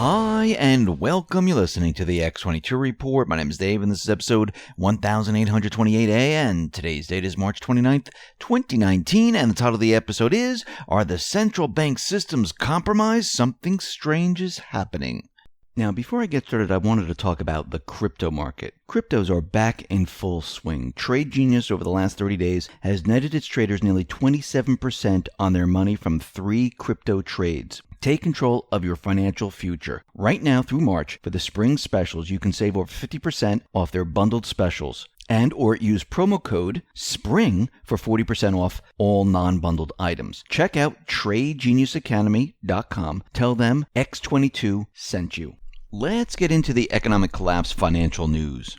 Hi, and welcome. You're listening to the X22 Report. My name is Dave, and this is episode 1828A, and today's date is March 29th, 2019, and the title of the episode is, Are the Central Bank Systems Compromised? Something Strange is Happening. Now, before I get started, I wanted to talk about the crypto market. Cryptos are back in full swing. Trade Genius over the last 30 days has netted its traders nearly 27% on their money from 3 crypto trades. Take control of your financial future. Right now through March, for the spring specials, you can save over 50% off their bundled specials. And or use promo code SPRING for 40% off all non-bundled items. Check out TradeGeniusAcademy.com. Tell them X22 sent you. Let's get into the economic collapse financial news.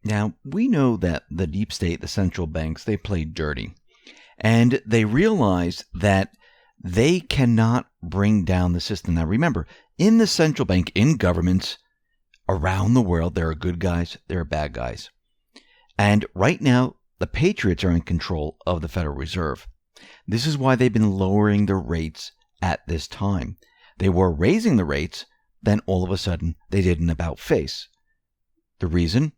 Now, we know that the deep state, the central banks, they played dirty. And they realized that they cannot bring down the system. Now, remember, in the central bank, in governments around the world, there are good guys, there are bad guys. And right now, the patriots are in control of the Federal Reserve. This is why they've been lowering the rates at this time. They were raising the rates, then all of a sudden they did an about-face. The reason?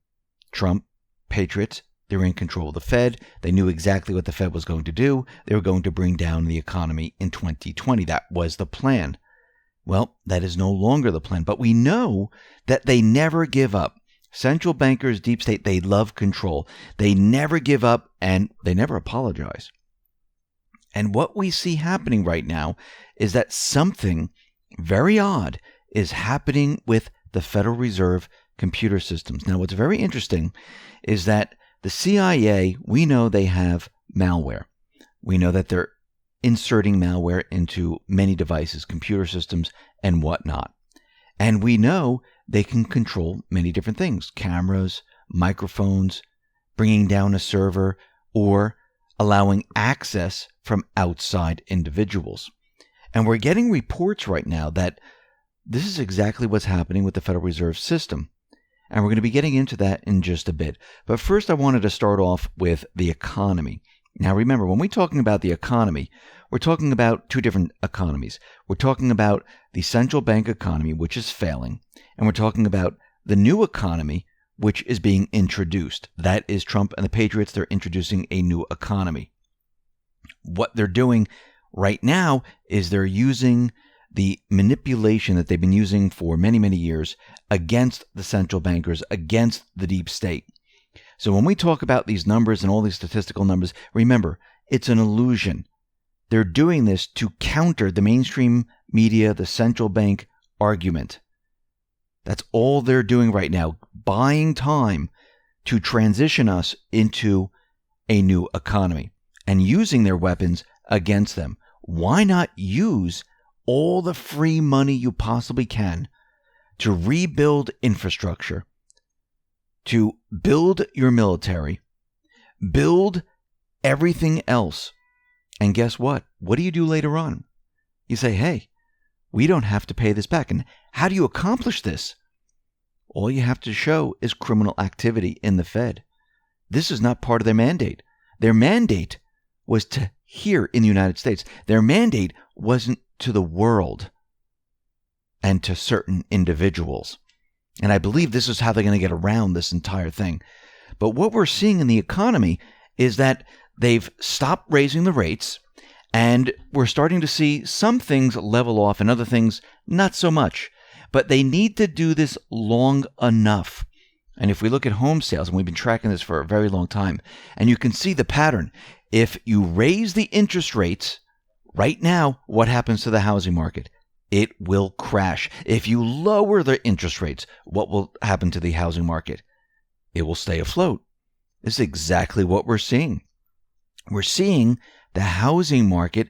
Trump, patriots, they're in control of the Fed. They knew exactly what the Fed was going to do. They were going to bring down the economy in 2020. That was the plan. Well, that is no longer the plan. But we know that they never give up. Central bankers, deep state, they love control. They never give up and they never apologize. And what we see happening right now is that something very odd is happening with the Federal Reserve computer systems. Now, what's very interesting is that the CIA, we know they have malware. We know that they're inserting malware into many devices, computer systems, and whatnot. And we know they can control many different things, cameras, microphones, bringing down a server, or allowing access from outside individuals. And we're getting reports right now that this is exactly what's happening with the Federal Reserve System. And we're going to be getting into that in just a bit. But first, I wanted to start off with the economy. Now, remember, when we're talking about the economy, we're talking about 2 different economies. We're talking about the central bank economy, which is failing. And we're talking about the new economy, which is being introduced. That is Trump and the Patriots. They're introducing a new economy. What they're doing right now is they're using the manipulation that they've been using for many, many years against the central bankers, against the deep state. So when we talk about these numbers and all these statistical numbers, remember, it's an illusion. They're doing this to counter the mainstream media, the central bank argument. That's all they're doing right now, buying time to transition us into a new economy and using their weapons against them. Why not use all the free money you possibly can to rebuild infrastructure, to build your military, build everything else. And guess what? What do you do later on? You say, hey, we don't have to pay this back. And how do you accomplish this? All you have to show is criminal activity in the Fed. This is not part of their mandate. Their mandate was to here in the United States. Their mandate wasn't to the world and to certain individuals. And I believe this is how they're going to get around this entire thing. But what we're seeing in the economy is that they've stopped raising the rates, and we're starting to see some things level off and other things not so much. But they need to do this long enough. And if we look at home sales, and we've been tracking this for a very long time, and you can see the pattern. If you raise the interest rates right now, what happens to the housing market? It will crash. If you lower the interest rates, what will happen to the housing market? It will stay afloat. This is exactly what we're seeing. We're seeing the housing market,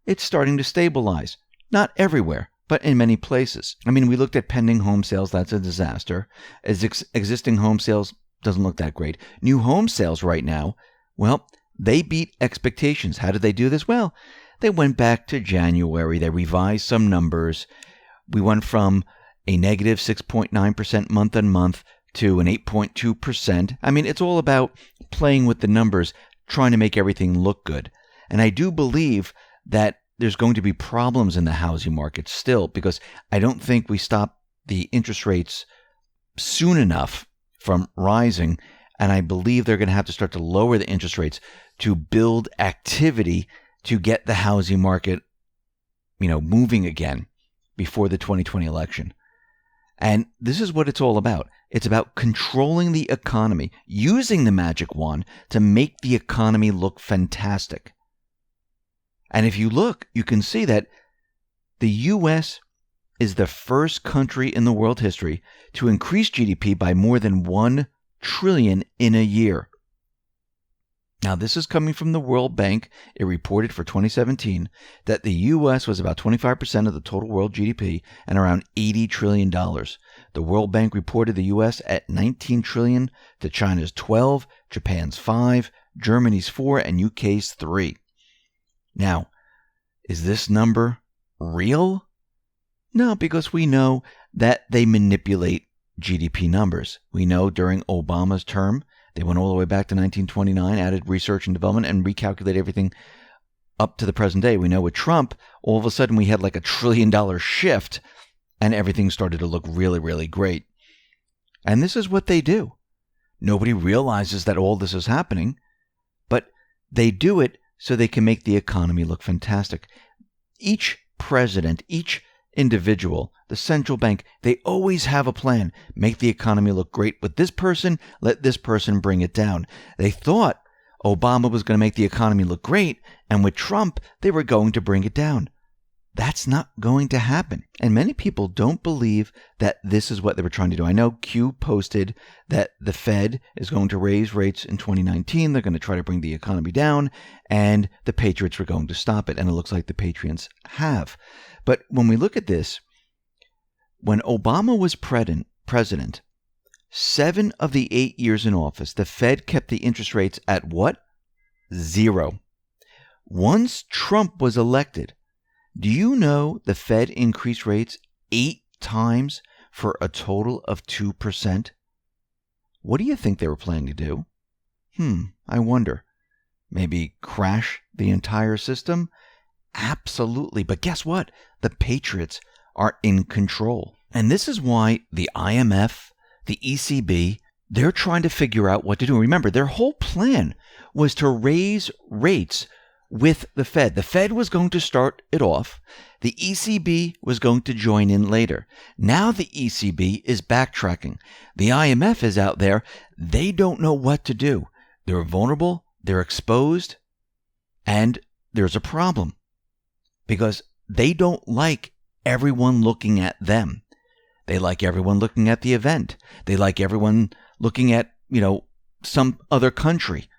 it's starting to stabilize. Not everywhere, but in many places. I mean, we looked at pending home sales. That's a disaster. Existing home sales doesn't look that great. New home sales right now, well, they beat expectations. How did they do this? Well, they went back to January. They revised some numbers. We went from a negative 6.9% month on month to an 8.2%. I mean, it's all about playing with the numbers, trying to make everything look good. And I do believe that there's going to be problems in the housing market still, because I don't think we stop the interest rates soon enough from rising, and I believe they're going to have to start to lower the interest rates to build activity to get the housing market, moving again before the 2020 election. And this is what it's all about. It's about controlling the economy, using the magic wand to make the economy look fantastic. And if you look, you can see that the U.S. is the first country in the world history to increase GDP by more than $1 trillion in a year. Now, this is coming from the World Bank. It reported for 2017 that the U.S. was about 25% of the total world GDP and around $80 trillion. The World Bank reported the U.S. at $19 trillion to China's $12, Japan's $5, Germany's $4, and UK's $3. Now, is this number real? No, because we know that they manipulate GDP numbers. We know during Obama's term, they went all the way back to 1929, added research and development, and recalculated everything up to the present day. We know with Trump, all of a sudden we had like $1 trillion shift, and everything started to look really, really great. And this is what they do. Nobody realizes that all this is happening, but they do it so they can make the economy look fantastic. Each president, each individual, the central bank, they always have a plan. Make the economy look great with this person, let this person bring it down. They thought Obama was going to make the economy look great, and with Trump, they were going to bring it down. That's not going to happen. And many people don't believe that this is what they were trying to do. I know Q posted that the Fed is going to raise rates in 2019. They're going to try to bring the economy down, and the patriots were going to stop it. And it looks like the patriots have. But when we look at this, when Obama was president, 7 of the 8 years in office, the Fed kept the interest rates at what? 0. Once Trump was elected, do you know the Fed increased rates 8 times for a total of 2%? What do you think they were planning to do? I wonder. Maybe crash the entire system? Absolutely. But guess what? The patriots are in control. And this is why the IMF, the ECB, they're trying to figure out what to do. Remember, their whole plan was to raise rates with the Fed. The Fed was going to start it off. The ECB was going to join in later. Now the ECB is backtracking. The IMF is out there. They don't know what to do. They're vulnerable. They're exposed. And there's a problem because they don't like everyone looking at them. They like everyone looking at the event. They like everyone looking at, some other country.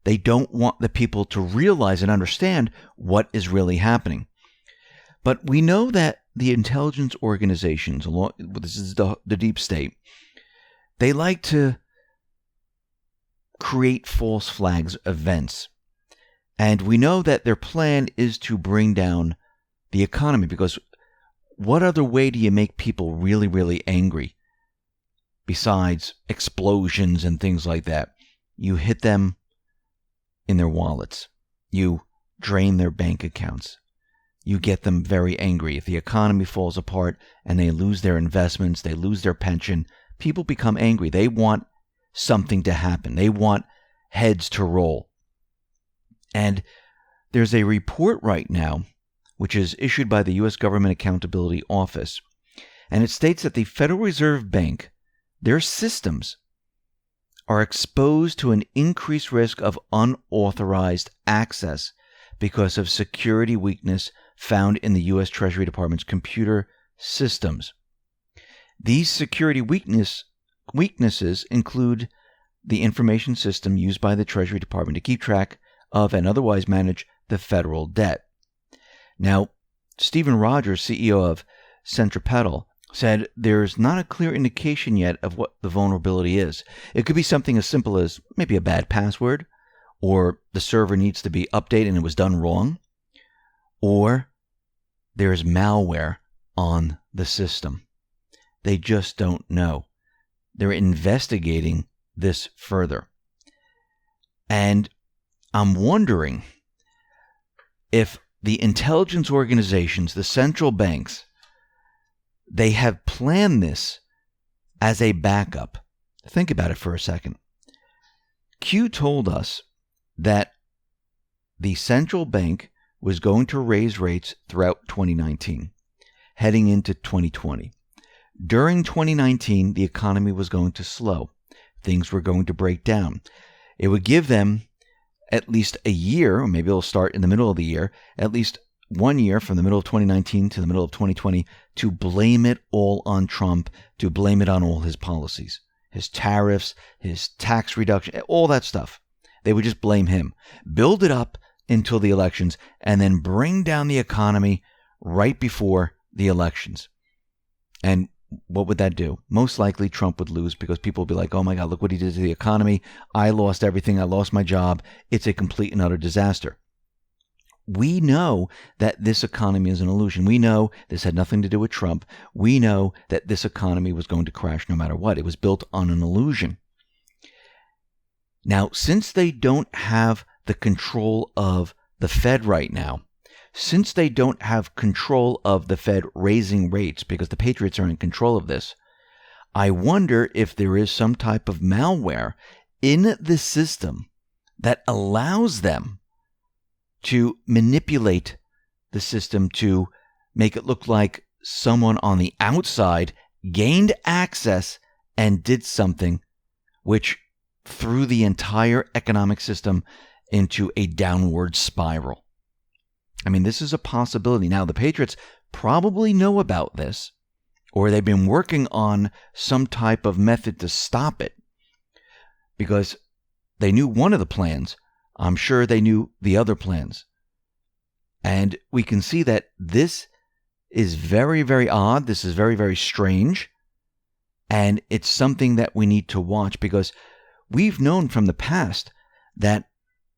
They don't want the people to realize and understand what is really happening. But we know that the intelligence organizations, this is the deep state, they like to create false flags events. And we know that their plan is to bring down the economy, because what other way do you make people really, really angry besides explosions and things like that? You hit them in their wallets. You drain their bank accounts. You get them very angry. If the economy falls apart and they lose their investments, they lose their pension, people become angry. They want something to happen. They want heads to roll. And there's a report right now, which is issued by the U.S. Government Accountability Office, and it states that the Federal Reserve Bank, their systems are exposed to an increased risk of unauthorized access because of security weakness found in the U.S. Treasury Department's computer systems. These security weaknesses include the information system used by the Treasury Department to keep track of and otherwise manage the federal debt. Now, Stephen Rogers, CEO of Centripetal, said there's not a clear indication yet of what the vulnerability is. It could be something as simple as maybe a bad password, or the server needs to be updated and it was done wrong, or there's malware on the system. They just don't know. They're investigating this further. And I'm wondering if the intelligence organizations, the central banks, they have planned this as a backup. Think about it for a second. Q told us that the central bank was going to raise rates throughout 2019, heading into 2020. During 2019, the economy was going to slow. Things were going to break down. It would give them at least a year, or maybe it'll start in the middle of the year, at least 1 year from the middle of 2019 to the middle of 2020 to blame it all on Trump, to blame it on all his policies, his tariffs, his tax reduction, all that stuff. They would just blame him, build it up until the elections, and then bring down the economy right before the elections. And what would that do? Most likely Trump would lose because people would be like, oh my God, look what he did to the economy. I lost everything. I lost my job. It's a complete and utter disaster. We know that this economy is an illusion. We know this had nothing to do with Trump. We know that this economy was going to crash no matter what. It was built on an illusion. Now, since they don't have the control of the Fed right now, since they don't have control of the Fed raising rates because the patriots are in control of this, I wonder if there is some type of malware in the system that allows them to manipulate the system to make it look like someone on the outside gained access and did something which threw the entire economic system into a downward spiral. I mean, this is a possibility. Now, the patriots probably know about this, or they've been working on some type of method to stop it because they knew one of the plans. I'm sure they knew the other plans. And we can see that this is very, very odd. This is very, very strange. And it's something that we need to watch because we've known from the past that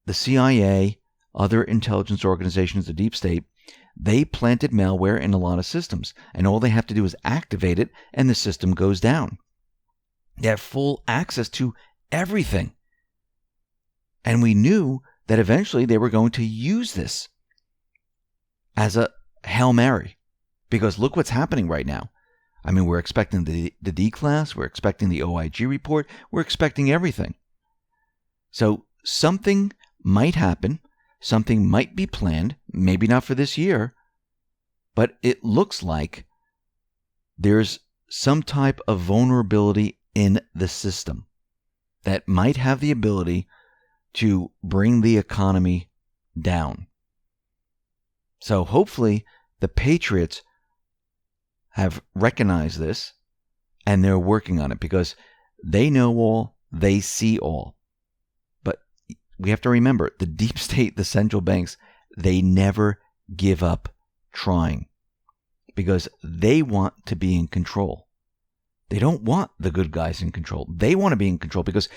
the CIA, other intelligence organizations, the deep state, they planted malware in a lot of systems. And all they have to do is activate it and the system goes down. They have full access to everything. And we knew that eventually they were going to use this as a Hail Mary. Because look what's happening right now. I mean, we're expecting the D-class, we're expecting the OIG report, we're expecting everything. So something might happen, something might be planned, maybe not for this year, but it looks like there's some type of vulnerability in the system that might have the ability to bring the economy down. So hopefully the patriots have recognized this and they're working on it because they know all, they see all. But we have to remember, the deep state, the central banks, they never give up trying because they want to be in control. They don't want the good guys in control. They want to be in control because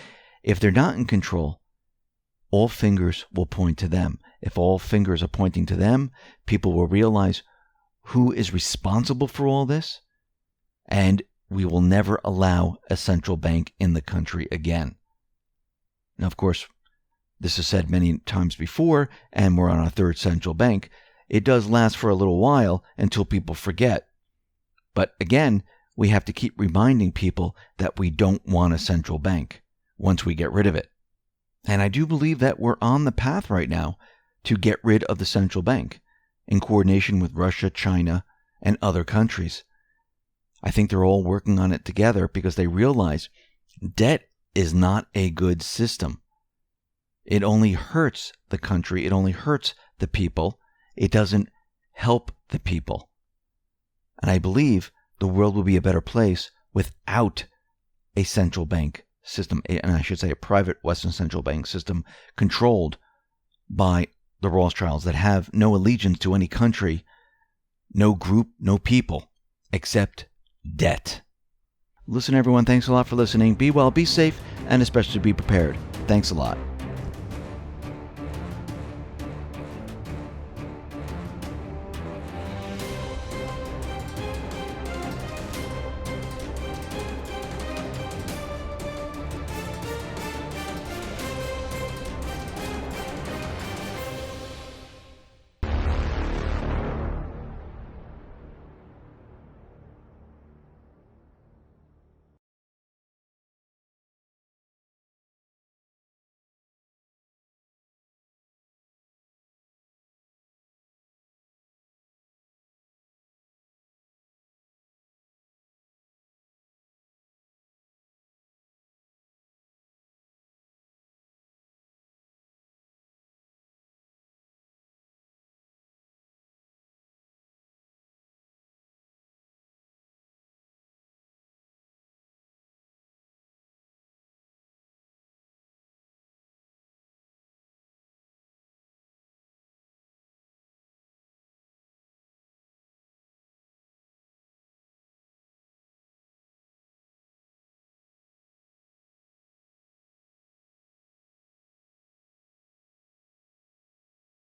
if they're not in control, all fingers will point to them. If all fingers are pointing to them, people will realize who is responsible for all this, and we will never allow a central bank in the country again. Now, of course, this is said many times before, and we're on our third central bank. It does last for a little while until people forget. But again, we have to keep reminding people that we don't want a central bank once we get rid of it. And I do believe that we're on the path right now to get rid of the central bank in coordination with Russia, China, and other countries. I think they're all working on it together because they realize debt is not a good system. It only hurts the country. It only hurts the people. It doesn't help the people. And I believe the world will be a better place without a central bank system, and I should say a private Western central bank system controlled by the Rothschilds that have no allegiance to any country, no group, no people, except debt. Listen, everyone, thanks a lot for listening. Be well, be safe, and especially be prepared. Thanks a lot.